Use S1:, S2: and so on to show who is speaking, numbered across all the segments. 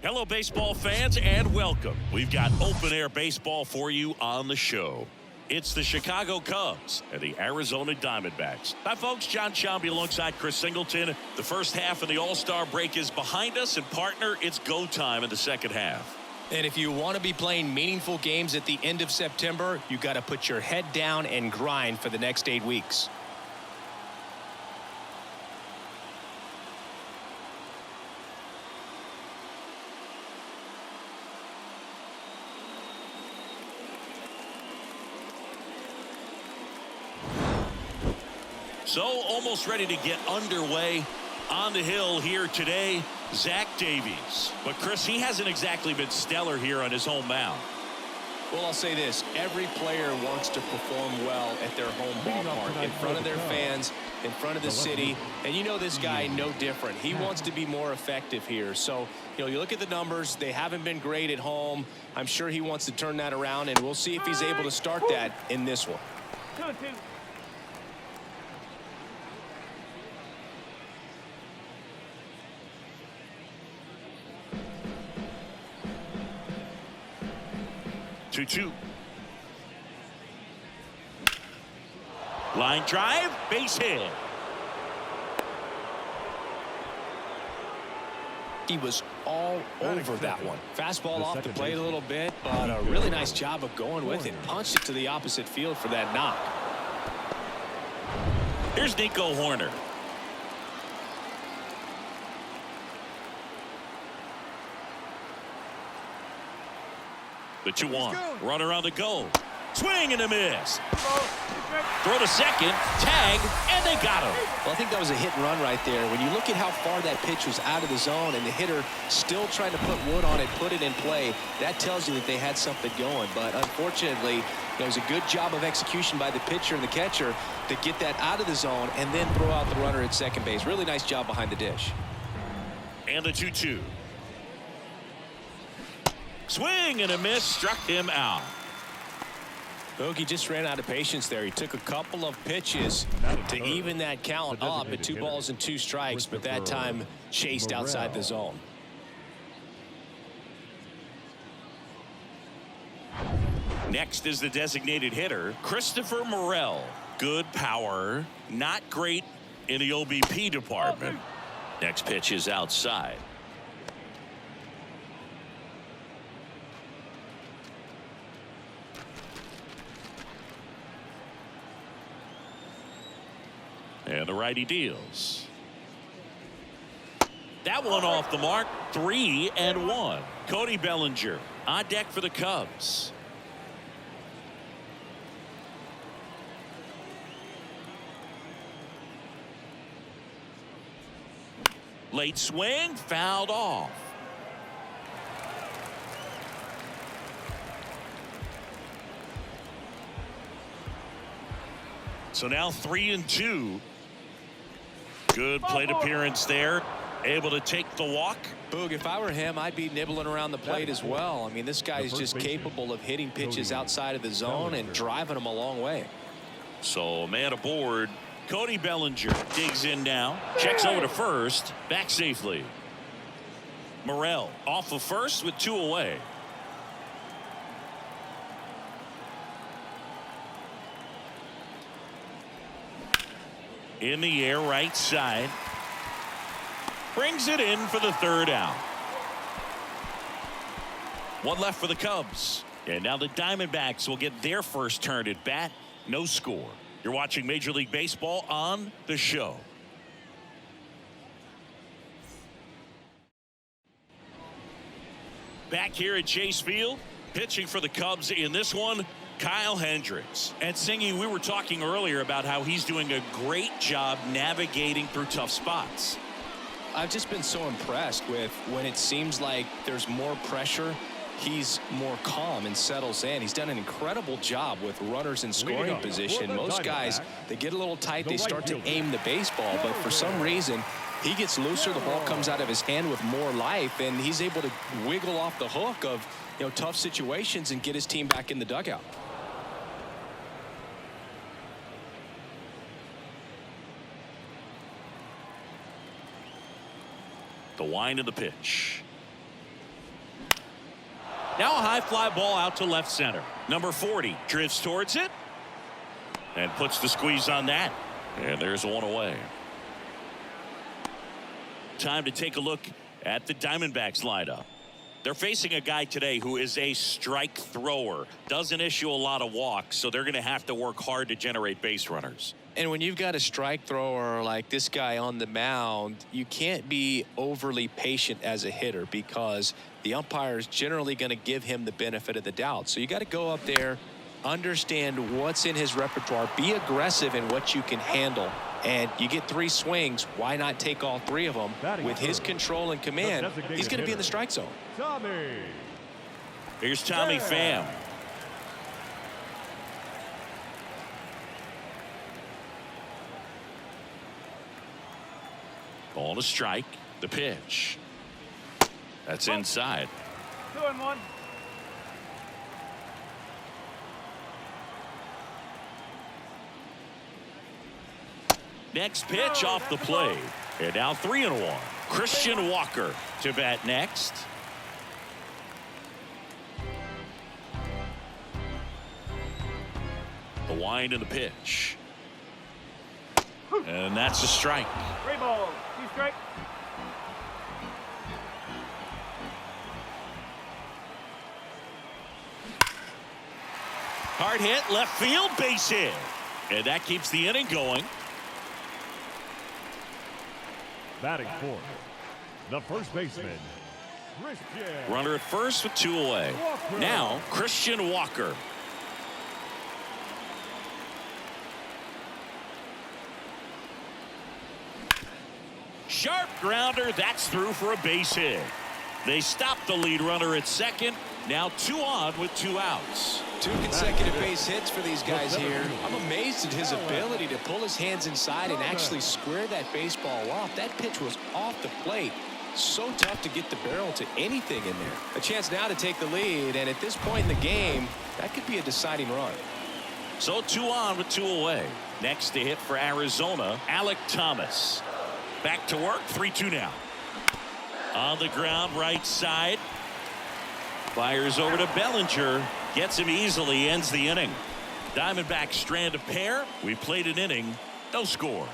S1: Hello, baseball fans, and welcome. We've got open-air baseball for you on the show. It's the Chicago Cubs and the Arizona Diamondbacks. Hi, folks. John Shambi alongside Chris Singleton. The first half of the All-Star break is behind us, and partner, it's go time in the second half.
S2: And if you want to be playing meaningful games at the end of September, you got to put your head down and grind for the next 8 weeks.
S1: So almost ready to get underway on the hill here today, Zach Davies. But Chris, he hasn't exactly been stellar here on his home mound.
S2: Well, I'll say this. Every player wants to perform well at their home ballpark, in front of their fans, in front of the city. And you know this guy no different. He wants to be more effective here. So, you look at the numbers. They haven't been great at home. I'm sure he wants to turn that around, and we'll see if he's able to start that in this one.
S3: 2-2.
S1: Line drive, base hit.
S2: He was all over that one. Fastball off the plate a little bit, but a really nice job of going with it. Punched it to the opposite field for that knock.
S1: Here's Nico Horner. The 2-1. Runner on the go. Swing and a miss. Throw to second. Tag. And they got him.
S2: Well, I think that was a hit and run right there. When you look at how far that pitch was out of the zone and the hitter still trying to put wood on it, put it in play, that tells you that they had something going. But unfortunately, it was a good job of execution by the pitcher and the catcher to get that out of the zone and then throw out the runner at second base. Really nice job behind the dish.
S1: And the 2-2. Swing and a miss, struck him out.
S2: Bogey just ran out of patience there. He took a couple of pitches to even that count up at 2 balls and 2 strikes, but that time chased outside the zone.
S1: Next is the designated hitter, Christopher Morel. Good power, not great in the OBP department. Next pitch is outside. And the righty deals. That one off the mark. 3-1. Cody Bellinger on deck for the Cubs. Late swing, fouled off. So now 3-2. Good plate appearance there. Able to take the walk.
S2: Boog, if I were him, I'd be nibbling around the plate as well. I mean, this guy is just capable of hitting pitches outside of the zone and driving them a long way.
S1: So man aboard. Cody Bellinger digs in now. Checks over to first. Back safely. Morel off of first with 2 away. In the air, right side. Brings it in for the 3rd out. 1 left for the Cubs. And now the Diamondbacks will get their first turn at bat. No score. You're watching Major League Baseball on the show. Back here at Chase Field, pitching for the Cubs in this one, Kyle Hendricks. And Singy, we were talking earlier about how he's doing a great job navigating through tough spots.
S2: I've just been so impressed with when it seems like there's more pressure, he's more calm and settles in. He's done an incredible job with runners in scoring position. Most guys, they get a little tight, they start to aim the baseball, but for some reason, he gets looser, the ball comes out of his hand with more life, and he's able to wiggle off the hook of tough situations and get his team back in the dugout.
S1: The wind of the pitch. Now a high fly ball out to left center. Number 40 drifts towards it and puts the squeeze on that. And there's one away. Time to take a look at the Diamondbacks lineup. They're facing a guy today who is a strike thrower. Doesn't issue a lot of walks, so they're going to have to work hard to generate base runners.
S2: And when you've got a strike thrower like this guy on the mound, you can't be overly patient as a hitter because the umpire is generally going to give him the benefit of the doubt. So you got to go up there, understand what's in his repertoire, be aggressive in what you can handle. And you get 3 swings. Why not take all 3 of them? With his control and command, he's going to be in the strike zone.
S1: Here's Tommy Pham. Ball to strike. The pitch. That's inside.
S3: 2-1.
S1: Next pitch off the plate. And now 3-1. Christian Walker to bat next. The wind and the pitch. And that's a strike.
S3: 3 balls. 2 strikes.
S1: Hard hit, left field, base hit. And that keeps the inning going.
S4: Batting fourth, the first baseman, Christian.
S1: Runner at first with 2 away.
S4: Walker.
S1: Now Christian Walker. Sharp grounder, that's through for a base hit. They stop the lead runner at second. Now 2 on with 2 outs.
S2: 2 consecutive base hits for these guys here. I'm amazed at his ability to pull his hands inside and actually square that baseball off. That pitch was off the plate. So tough to get the barrel to anything in there. A chance now to take the lead, and at this point in the game, that could be a deciding run.
S1: So 2 on with 2 away. Next to hit for Arizona, Alek Thomas. Back to work, 3-2 now. On the ground, right side. Fires over to Bellinger. Gets him easily, ends the inning. Diamondbacks strand a pair. We played an inning, no score.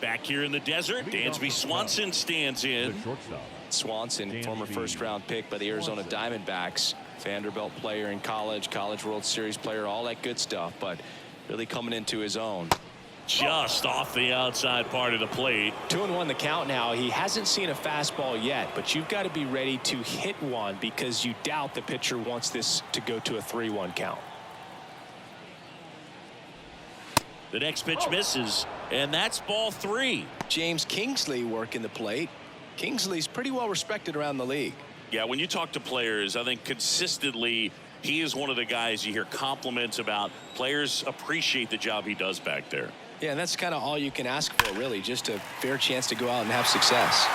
S1: Back here in the desert, Dansby Swanson stands in.
S2: Swanson, former first-round pick by the Arizona Diamondbacks. Vanderbilt player in college, College World Series player, all that good stuff, but really coming into his own.
S1: Just off the outside part of the plate.
S2: 2-1 the count now. He hasn't seen a fastball yet, but you've got to be ready to hit one because you doubt the pitcher wants this to go to a 3-1 count.
S1: The next pitch misses, and that's ball 3.
S2: James Kingsley working the plate. Kingsley's pretty well respected around the league.
S1: Yeah, when you talk to players, I think consistently he is one of the guys you hear compliments about. Players appreciate the job he does back there.
S2: Yeah, and that's kind of all you can ask for, really, just a fair chance to go out and have success.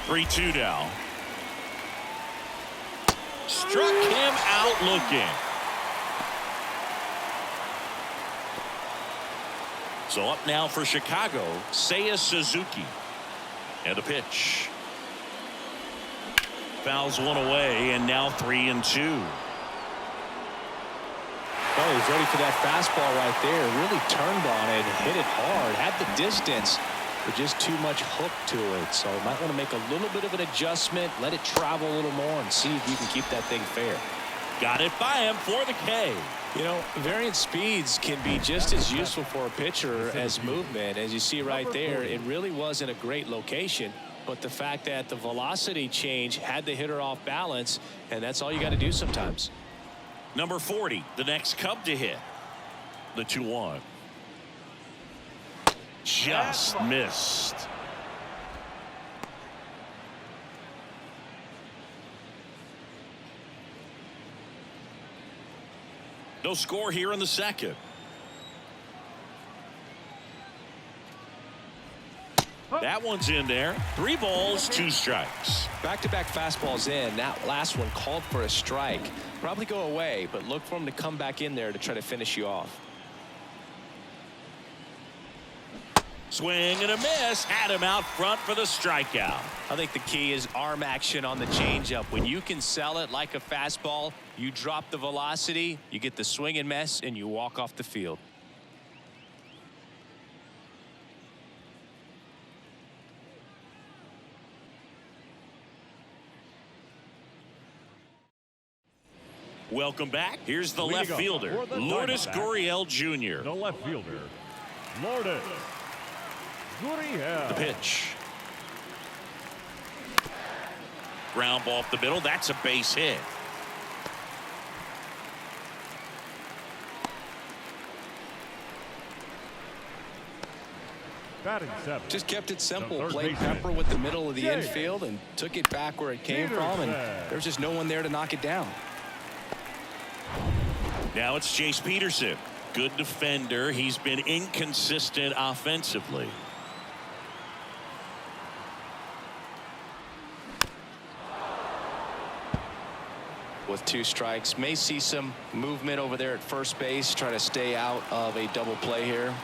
S1: (3-2) now. Struck him out looking. So up now for Chicago, Seiya Suzuki. And a pitch. Fouls one away, and now 3-2.
S2: Oh, he's ready for that fastball right there. Really turned on it, hit it hard, had the distance, but just too much hook to it. So might want to make a little bit of an adjustment, let it travel a little more, and see if you can keep that thing fair.
S1: Got it by him for the K.
S2: You know, variant speeds can be just as useful for a pitcher as movement. As you see right there, it really wasn't a great location, but the fact that the velocity change had the hitter off balance, and that's all you got to do sometimes.
S1: Number 40, the next Cub to hit. The 2-1. Just missed. No score here in the second. That one's in there. 3 balls, 2 strikes.
S2: Back-to-back fastballs in. That last one called for a strike. Probably go away, but look for him to come back in there to try to finish you off.
S1: Swing and a miss. Had him out front for the strikeout.
S2: I think the key is arm action on the changeup. When you can sell it like a fastball, you drop the velocity, you get the swing and miss, and you walk off the field.
S1: Welcome back. Here's the left fielder, Lourdes Gurriel Jr.
S4: The left fielder, Lourdes Gurriel.
S1: The pitch. Ground ball off the middle. That's a base hit.
S4: Batting 7.
S2: Just kept it simple. Played pepper with the middle of the infield and took it back where it came from, and there's just no one there to knock it down.
S1: Now it's Chase Peterson. Good defender. He's been inconsistent offensively.
S2: With 2 strikes, may see some movement over there at first base, try to stay out of a double play here.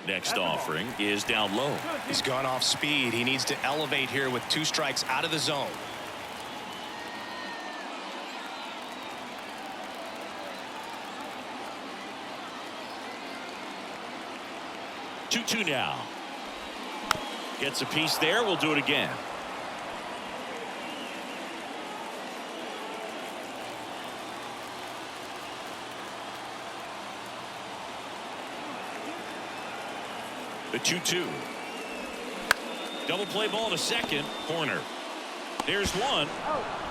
S1: Next offering is down low.
S2: He's gone off speed. He needs to elevate here with 2 strikes out of the zone.
S1: Two now. Gets a piece there. We'll do it again. The 2-2. Double play ball to second. Corner. There's one.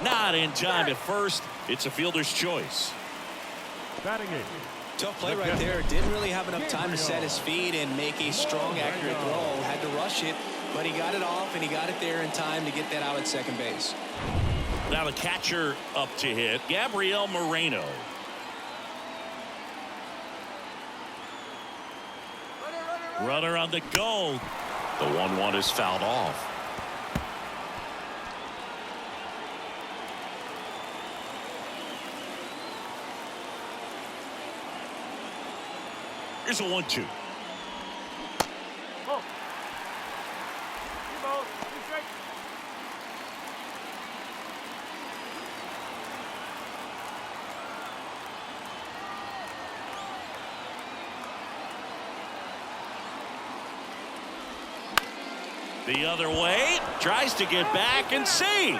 S1: Not in time at first. It's a fielder's choice.
S4: Batting 8.
S2: Tough play right there. Didn't really have enough time to set his feet and make a strong, accurate throw. Had to rush it, but he got it off, and he got it there in time to get that out at second base.
S1: Now the catcher up to hit, Gabriel Moreno. Runner on the go. The 1-1 is fouled off. Here's a 1-2.
S3: 2 balls, 2 strikes.
S1: The other way, tries to get back and save.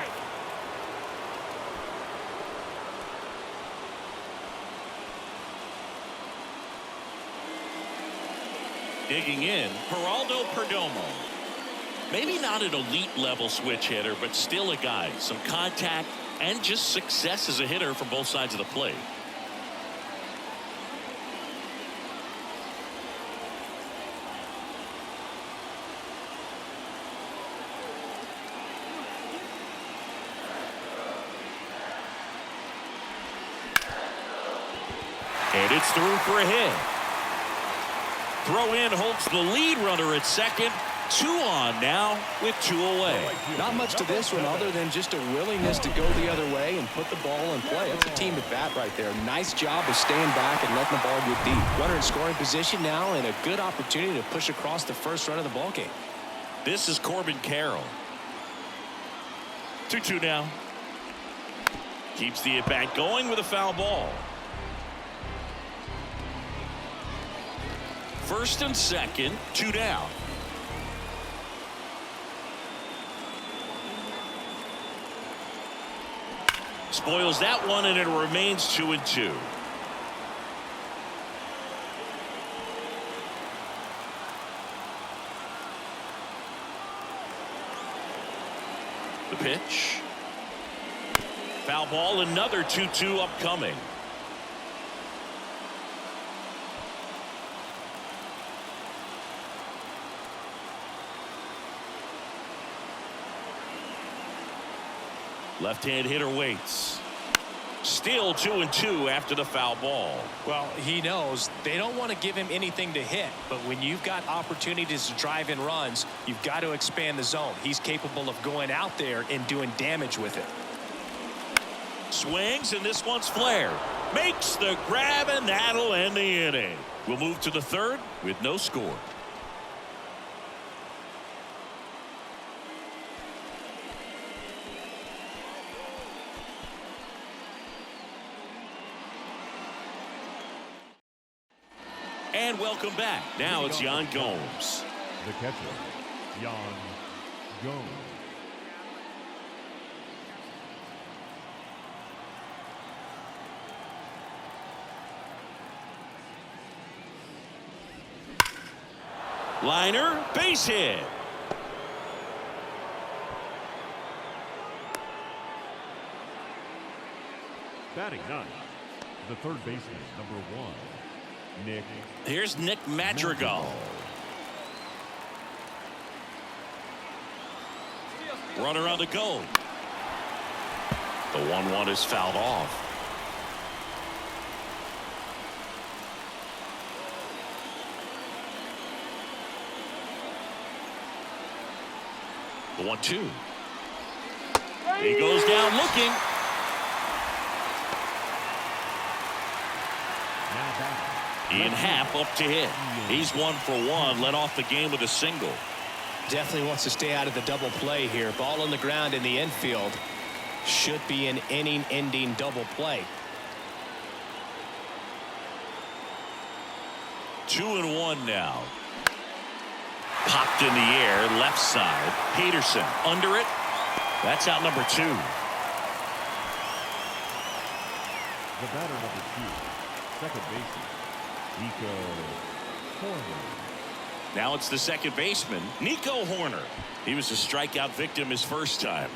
S1: Digging in, Geraldo Perdomo. Maybe not an elite level switch hitter, but still a guy. Some contact and just success as a hitter from both sides of the plate. And it's through for a hit. Throw in holds the lead runner at second. 2 on now with 2 away.
S2: Not much to this one other than just a willingness to go the other way and put the ball in play. That's a team at bat right there. Nice job of staying back and letting the ball get deep. Runner in scoring position now and a good opportunity to push across the first run of the ball game.
S1: This is Corbin Carroll. 2-2 now. Keeps the at-bat going with a foul ball. First and second, 2 down. Spoils that one, and it remains 2-2. The pitch. Foul ball, another 2-2 upcoming. Left-hand hitter waits. Still 2-2 after the foul ball.
S2: Well, he knows they don't want to give him anything to hit, but when you've got opportunities to drive in runs, you've got to expand the zone. He's capable of going out there and doing damage with it.
S1: Swings, and this one's flared. Makes the grab, and that'll end the inning. We'll move to the third with no score. And welcome back. Now it's Yan Gomes.
S4: The catcher, Yan Gomes.
S1: Liner, base hit.
S4: Batting ninth, the third baseman, number 1, Nick.
S1: Here's Nick Madrigal. Runner on the go. The 1-1 is fouled off. The 1-2. He goes down looking. Ian Happ up to hit. He's 1 for 1. Led off the game with a single.
S2: Definitely wants to stay out of the double play here. Ball on the ground in the infield. Should be an inning-ending double play.
S1: 2-1 now. Popped in the air, left side. Peterson under it. That's out number 2.
S4: The batter, number 2, second baseman, Nico Horner.
S1: Now it's the second baseman, Nico Horner. He was a strikeout victim his first time.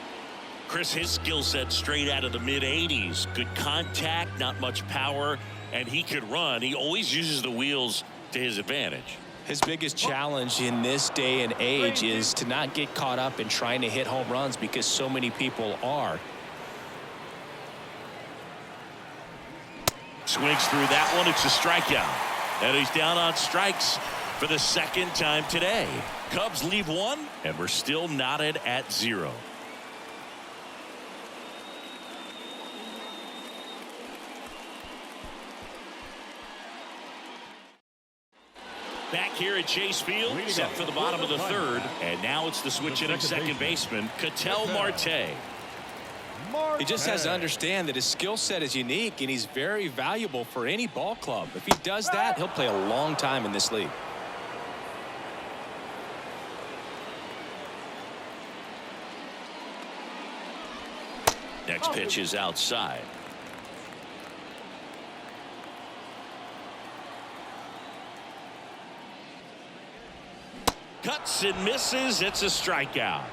S1: Chris, his skill set straight out of the mid-80s. Good contact, not much power, and he could run. He always uses the wheels to his advantage.
S2: His biggest challenge in this day and age is to not get caught up in trying to hit home runs because so many people are.
S1: Swings through that one. It's a strikeout. And he's down on strikes for the second time today. Cubs leave 1, and we're still knotted at 0. Back here at Chase Field, set for the bottom of the third. And now it's the switch hitting second baseman, Ketel Marte.
S2: He just has to understand that his skill set is unique, and he's very valuable for any ball club. If he does that, he'll play a long time in this league.
S1: Next pitch is outside. Cuts and misses. It's a strikeout.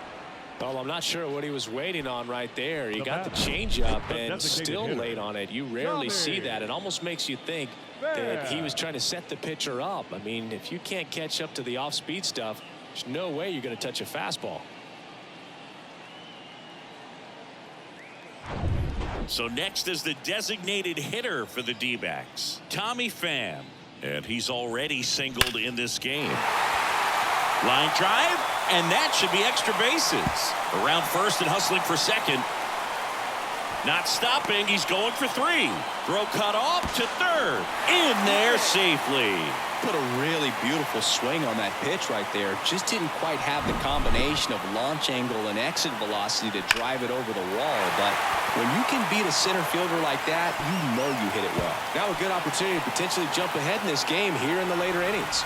S2: Well, I'm not sure what he was waiting on right there. He got the changeup and still late on it. You rarely see that. It almost makes you think that he was trying to set the pitcher up. I mean, if you can't catch up to the off-speed stuff, there's no way you're going to touch a fastball.
S1: So next is the designated hitter for the D-backs, Tommy Pham. And he's already singled in this game. Line drive, and that should be extra bases. Around first and hustling for second. Not stopping, he's going for 3. Throw cut off to third. In there safely.
S5: Put a really beautiful swing on that pitch right there. Just didn't quite have the combination of launch angle and exit velocity to drive it over the wall. But when you can beat a center fielder like that, you know you hit it well.
S2: Now a good opportunity to potentially jump ahead in this game here in the later innings.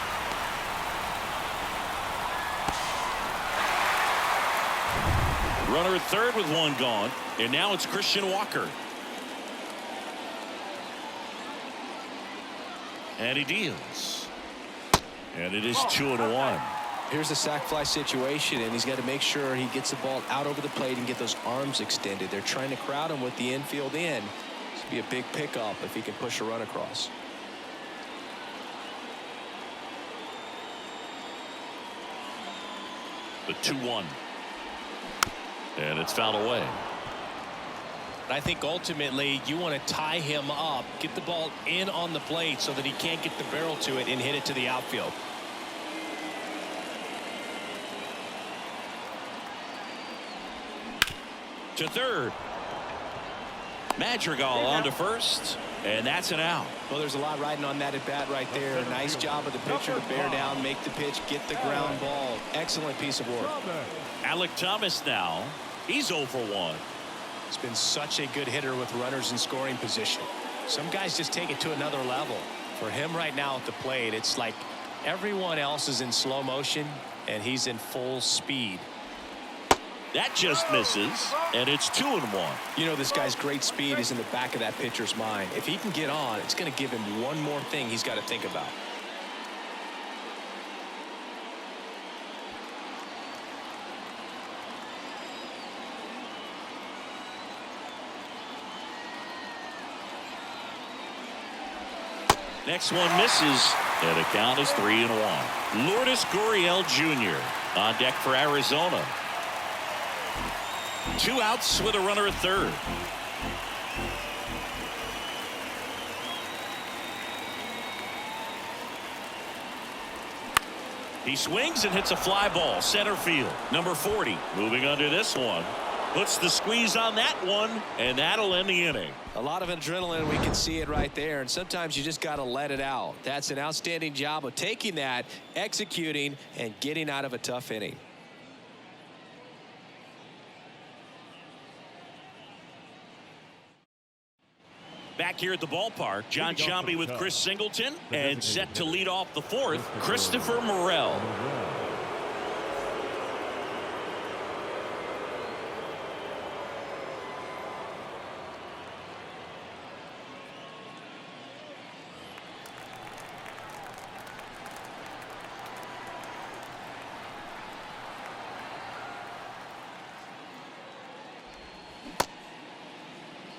S1: Runner at third with 1 gone. And now it's Christian Walker. And he deals. And it is 2-1.
S2: Here's a sac fly situation, and he's got to make sure he gets the ball out over the plate and get those arms extended. They're trying to crowd him with the infield in. This would be a big pickup if he can push a run across.
S1: The 2-1. And it's fouled away.
S2: I think ultimately you want to tie him up, get the ball in on the plate so that he can't get the barrel to it and hit it to the outfield.
S1: To third. Madrigal on to first, and that's an out.
S2: Well, there's a lot riding on that at bat right there. Nice job of the pitcher to bear down, make the pitch, get the ground ball. Excellent piece of work.
S1: Alec Thomas now. He's 0 for 1.
S2: He's been such a good hitter with runners in scoring position. Some guys just take it to another level. For him right now at the plate, it's like everyone else is in slow motion and he's in full speed.
S1: That just misses, and it's 2-1.
S2: You know, this guy's great speed is in the back of that pitcher's mind. If he can get on, it's going to give him one more thing he's got to think about.
S1: Next one misses, and the count is 3-1. Lourdes Gurriel Jr. on deck for Arizona. 2 outs with a runner at third. He swings and hits a fly ball center field. Number 40 moving under this one. Puts the squeeze on that one, and that'll end the inning.
S2: A lot of adrenaline, we can see it right there, and sometimes you just got to let it out. That's an outstanding job of taking that, executing, and getting out of a tough inning.
S1: Back here at the ballpark, John Sciambi with Chris Singleton, and set to lead off the fourth, Christopher Morel.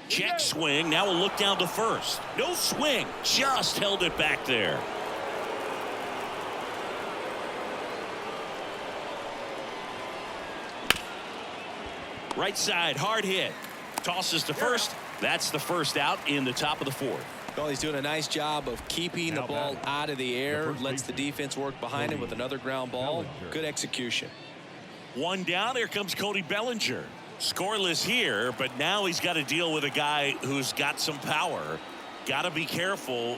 S1: Check swing. Now we'll look down to first. No swing. Just held it back there. Right side. Hard hit. Tosses to first. That's the first out in the top of the fourth.
S2: Well, he's doing a nice job of keeping the ball out of the air. Lets the defense work behind him with another ground ball. Good execution.
S1: One down. Here comes Cody Bellinger. Scoreless here, but now he's got to deal with a guy who's got some power. Got to be careful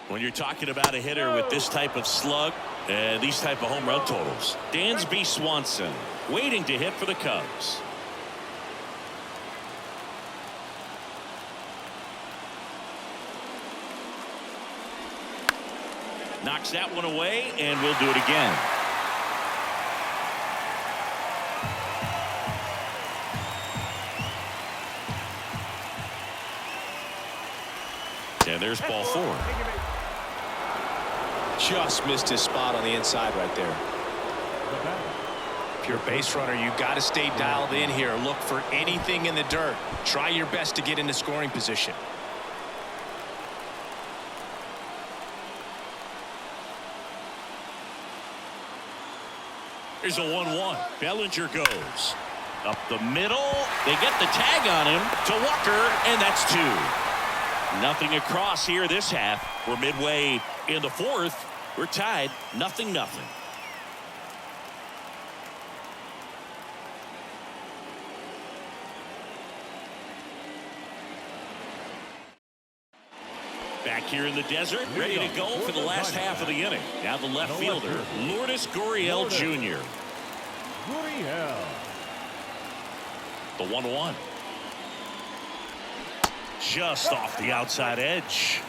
S1: when you're talking about a hitter with this type of slug and these type of home run totals. Dansby Swanson waiting to hit for the Cubs. Knocks that one away, and we'll do it again. And there's ball 4.
S2: Just missed his spot on the inside right there. If you're a base runner, you got to stay dialed in here. Look for anything in the dirt. Try your best to get into scoring position.
S1: Here's a 1-1. Bellinger goes up the middle. They get the tag on him to Walker, and that's 2. Nothing across here this half. We're midway in the fourth. We're tied 0-0. Back here in the desert, ready to go for the last half of the inning. Now the left fielder, Lourdes Gurriel Jr. The 1-1. Just off the outside edge.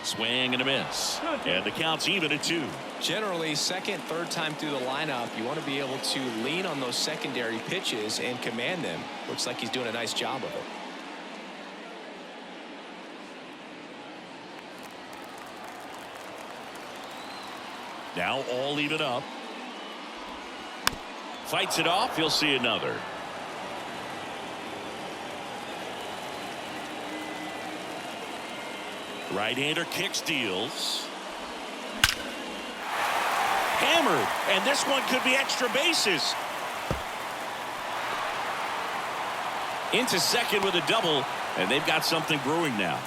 S1: Swing and a miss. And the count's even at 2.
S2: Generally, second, third time through the lineup, you want to be able to lean on those secondary pitches and command them. Looks like he's doing a nice job of it.
S1: Now all even up. Fights it off. He'll see another. Right-hander kicks, deals. hammered, and this one could be extra bases. Into second with a double, and they've got something brewing now.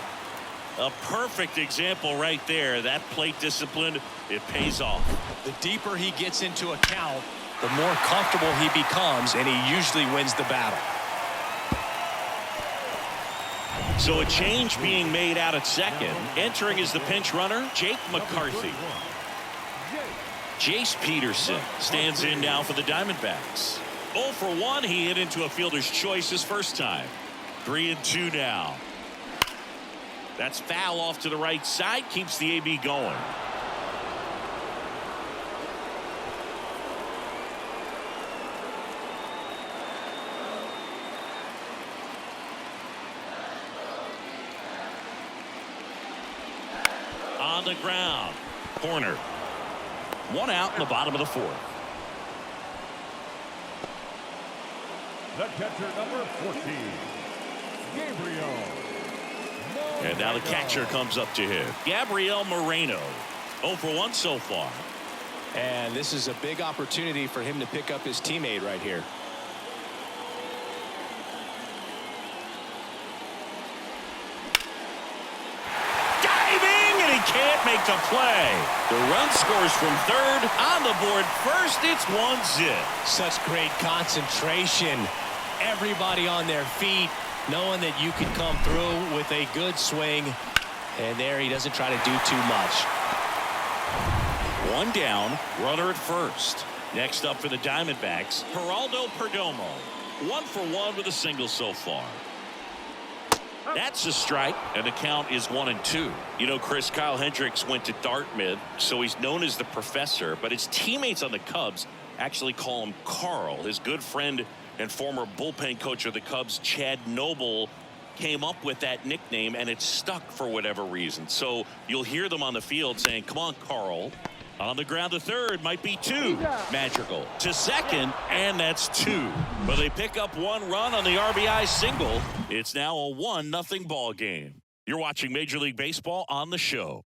S1: A perfect example right there. That plate discipline, it pays off.
S2: The deeper he gets into a count, the more comfortable he becomes, and he usually wins the battle.
S1: So a change being made out at second. Entering is the pinch runner, Jake McCarthy. Jace Peterson stands in now for the Diamondbacks. 0 for 1, he hit into a fielder's choice his first time. 3-2 now. That's foul off to the right side, keeps the AB going. On the ground. Corner. 1 out in the bottom of the 4th.
S4: The catcher, number 14, Gabriel.
S1: And now the catcher comes up to him. Gabriel Moreno. 0 for 1 so far.
S2: And this is a big opportunity for him to pick up his teammate right here.
S1: Can't make the play. The run scores from third. On the board first, it's 1-0.
S2: Such great concentration. Everybody on their feet, knowing that you can come through with a good swing. And there he doesn't try to do too much.
S1: 1 down, runner at first. Next up for the Diamondbacks, Geraldo Perdomo. 1 for 1 with a single so far. That's a strike, and the count is 1-2. You know, Chris, Kyle Hendricks went to Dartmouth, so he's known as the professor, but his teammates on the Cubs actually call him Carl. His good friend and former bullpen coach of the Cubs, Chad Noble, came up with that nickname, and it stuck for whatever reason. So you'll hear them on the field saying, come on, Carl. On the ground to third, might be 2. Magical. To second, and that's 2. But they pick up 1 run on the RBI single. It's now a 1-0 ball game. You're watching Major League Baseball on the show.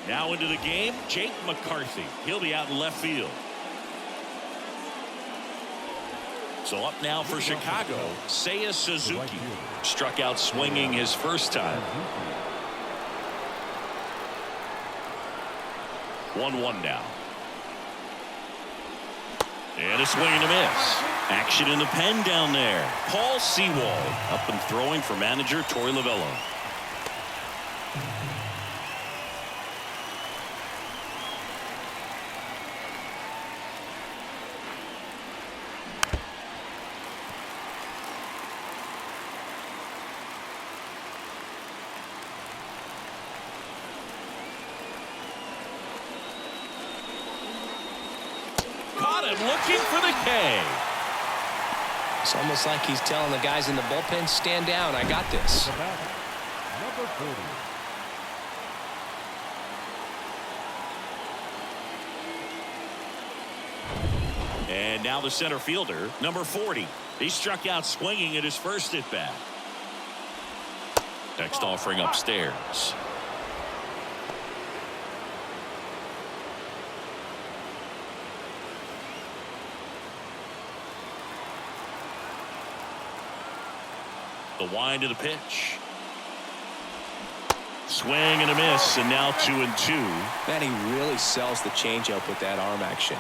S1: Now into the game, Jake McCarthy. He'll be out in left field. So up now for Chicago, Seiya Suzuki. Struck out swinging his first time. 1-1 now. And a swing and a miss. Action in the pen down there. Paul Sewald up and throwing for manager Torey Lovullo. Looking for the K.
S2: It's almost like he's telling the guys in the bullpen, stand down, I got this.
S4: Number 40.
S1: And now the center fielder, number 40. He struck out swinging at his first at bat. Next offering upstairs. The wind of the pitch. Swing and a miss, and now 2-2.
S2: Man, he really sells the changeup with that arm action.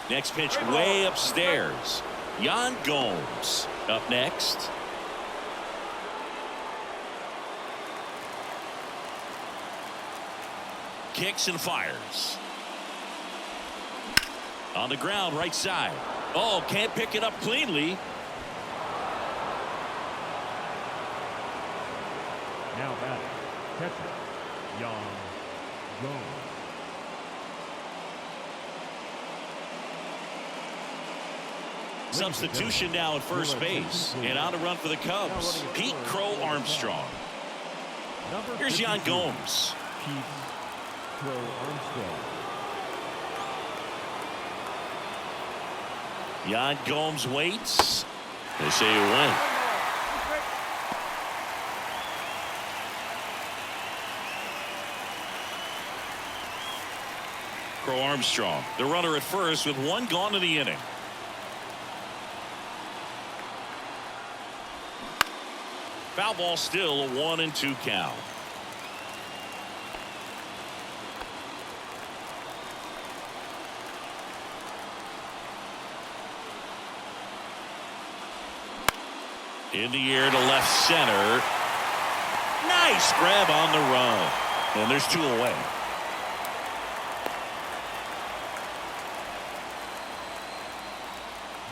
S1: Next pitch way upstairs. Yan Gomes up next. Kicks and fires. On the ground, right side. Oh, can't pick it up cleanly.
S4: Now batting, catcher, Yan Gomes.
S1: Substitution now at first base. And on to run for the Cubs, Pete Crow Armstrong. Here's Yan Gomes.
S4: Pete Crow Armstrong.
S1: Yan Gomes waits. They say you win. Crow Armstrong, the runner at first with one gone in the inning. Foul ball, still a 1-2 count. In the air to left center. Nice grab on the run. And there's 2 away.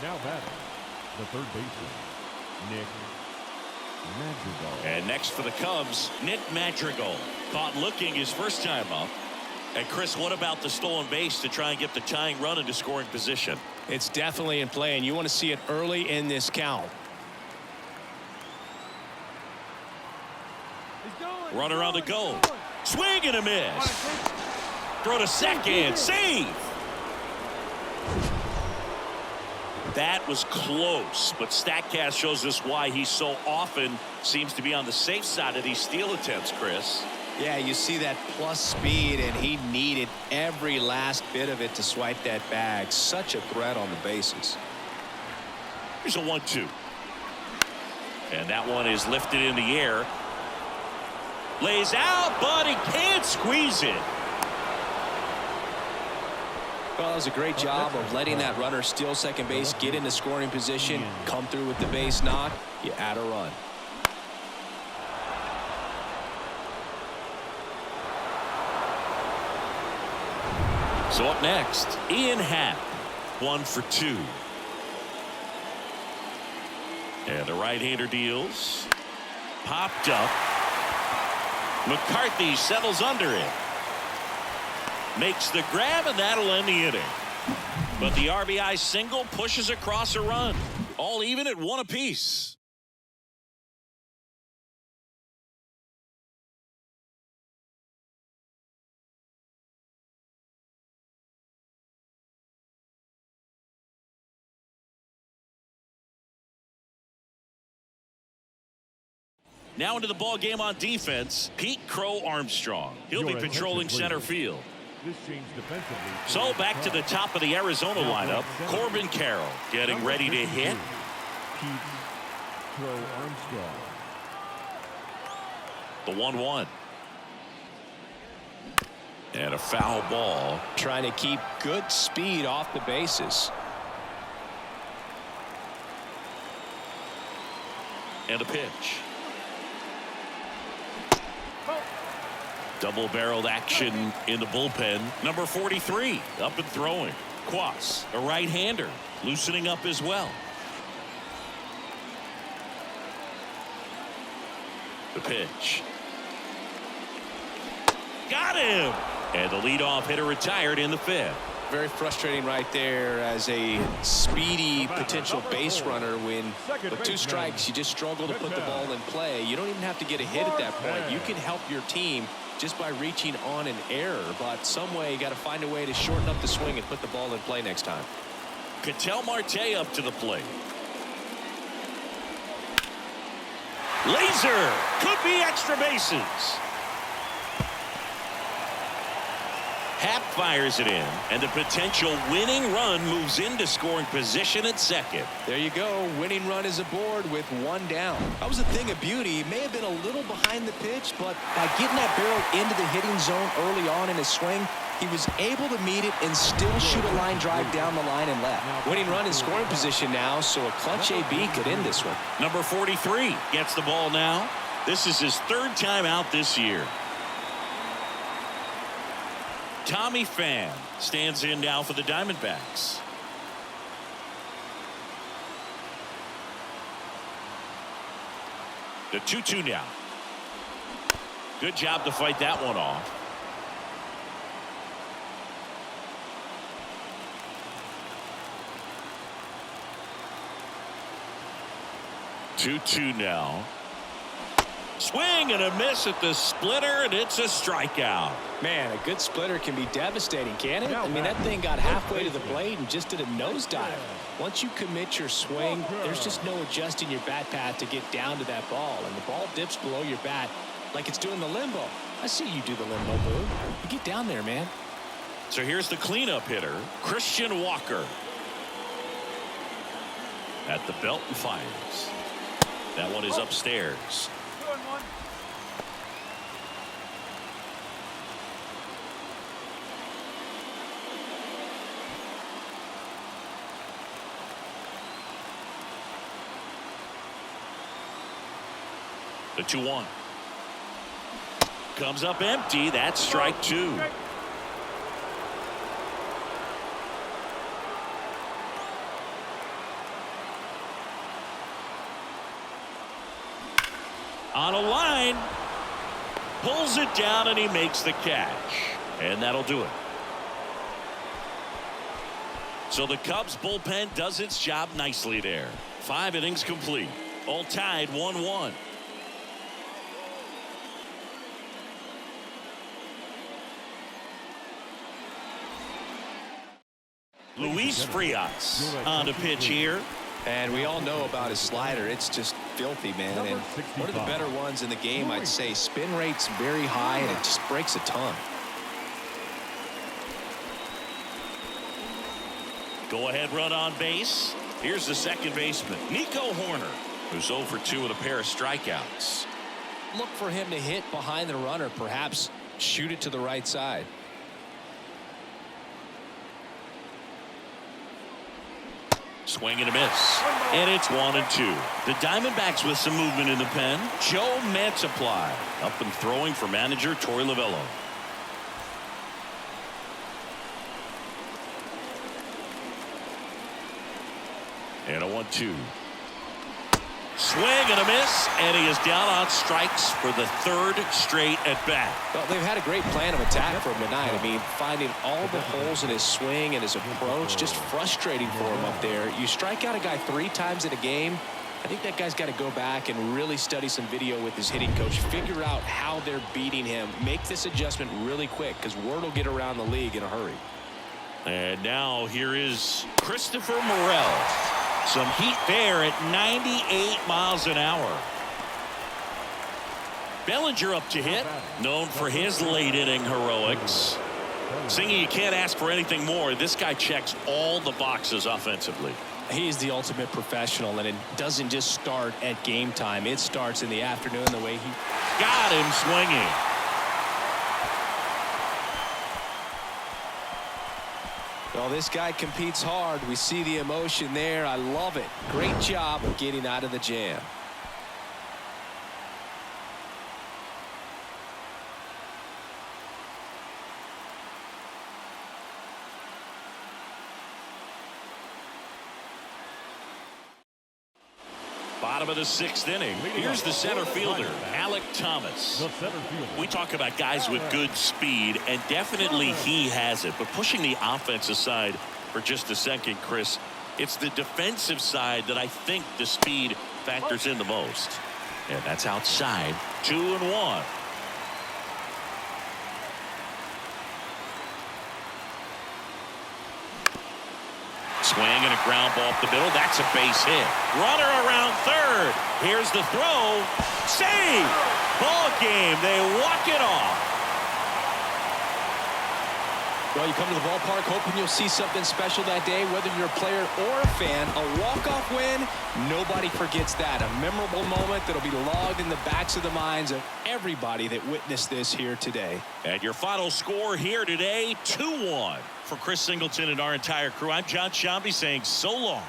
S4: Now batting, the third baseman, Nick Madrigal.
S1: And next for the Cubs, Nick Madrigal. Caught looking his first time up. And Chris, what about the stolen base to try and get the tying run into scoring position?
S2: It's definitely in play, and you want to see it early in this count.
S1: Runner on the go. Swing and a miss. Throw to second. Save. That was close, but StatCast shows us why he so often seems to be on the safe side of these steal attempts, Chris.
S2: Yeah, you see that plus speed, and he needed every last bit of it to swipe that bag. Such a threat on the bases.
S1: Here's a 1-2. And that one is lifted in the air. Lays out, but he can't squeeze it.
S2: Well, it was a great job of letting that runner steal second base, get into scoring position, come through with the base knock. You add a run.
S1: So up next, Ian Happ, 1 for 2. And the right-hander deals. Popped up. McCarthy settles under it. Makes the grab, and that'll end the inning. But the RBI single pushes across a run. All even at 1 apiece. Now into the ball game on defense, Pete Crow Armstrong. He'll be patrolling center field.
S4: This change defensively.
S1: So back to the top of the Arizona lineup, Corbin Carroll getting ready to hit.
S4: Pete Crow Armstrong.
S1: The 1-1. And a foul ball.
S2: Trying to keep good speed off the bases.
S1: And a pitch. Double-barreled action in the bullpen. Number 43 up and throwing. Quas, a right-hander, loosening up as well. The pitch. Got him! And the leadoff hitter retired in the 5th.
S2: Very frustrating right there as a speedy potential base runner. When with 2 strikes, you just struggle to put the ball in play. You don't even have to get a hit at that point. You can help your team just by reaching on an error, but some way you got to find a way to shorten up the swing and put the ball in play next time.
S1: Ketel Marte up to the plate. Laser could be extra bases. Happ fires it in, and the potential winning run moves into scoring position at second.
S2: There you go. Winning run is aboard with 1 down. That was a thing of beauty. He may have been a little behind the pitch, but by getting that barrel into the hitting zone early on in his swing, he was able to meet it and still shoot a line drive down the line and left. Winning run in scoring position now, so a clutch AB could end this one.
S1: Number 43 gets the ball now. This is his 3rd time out this year. Tommy Pham stands in now for the Diamondbacks. The 2-2 now. Good job to fight that one off. Two-two now. Swing and a miss at the splitter, and it's a strikeout.
S2: Man, a good splitter can be devastating, can't it? I mean, that thing got halfway to the plate and just did a nosedive. Once you commit your swing, there's just no adjusting your bat path to get down to that ball. And the ball dips below your bat like it's doing the limbo. I see you do the limbo, Boo. You get down there, man.
S1: So here's the cleanup hitter, Christian Walker. At the belt and fires. That one is upstairs.
S3: 2-1.
S1: The 2-1. Comes up empty. That's strike two. On a line, pulls it down, and he makes the catch, and that'll do it. So the Cubs bullpen does its job nicely there. 5 innings complete, all tied 1-1. Luis Frias on the pitch here.
S5: And we all know about his slider. It's just filthy, man. And one of the better ones in the game, I'd say. Spin rate's very high, and it just breaks a ton.
S1: Go ahead run on base. Here's the second baseman, Nico Horner, who's 0 for 2 with a pair of strikeouts.
S2: Look for him to hit behind the runner, perhaps shoot it to the right side.
S1: Swing and a miss. And it's 1-2. The Diamondbacks with some movement in the pen. Joe Mantiply up and throwing for manager Torey Lovullo. And a 1-2. Swing and a miss, and he is down on strikes for the 3rd straight at bat.
S2: Well, they've had a great plan of attack for him tonight. I mean, finding all the holes in his swing and his approach, just frustrating for him up there. You strike out a guy 3 times in a game, I think that guy's got to go back and really study some video with his hitting coach, figure out how they're beating him, make this adjustment really quick, because word will get around the league in a hurry.
S1: And now here is Christopher Morel. Some heat there at 98 miles an hour. Bellinger up to hit, known for his late inning heroics. Singy, you can't ask for anything more. This guy checks all the boxes offensively.
S2: He's the ultimate professional, and it doesn't just start at game time. It starts in the afternoon the way he
S1: got him swinging.
S2: Well, this guy competes hard. We see the emotion there. I love it. Great job of getting out of the jam.
S1: Bottom of the 6th inning. Here's the center fielder, Alek Thomas. We talk about guys with good speed, and definitely he has it. But pushing the offense aside for just a second, Chris, it's the defensive side that I think the speed factors in the most. And that's outside. 2-1. Swing and a ground ball up the middle. That's a base hit. Runner around third. Here's the throw. Save. Ball game. They walk it off.
S2: Well, you come to the ballpark hoping you'll see something special that day, whether you're a player or a fan. A walk-off win, nobody forgets that. A memorable moment that'll be logged in the backs of the minds of everybody that witnessed this here today.
S1: And your final score here today, 2-1. For Chris Singleton and our entire crew, I'm John Shambi saying so long.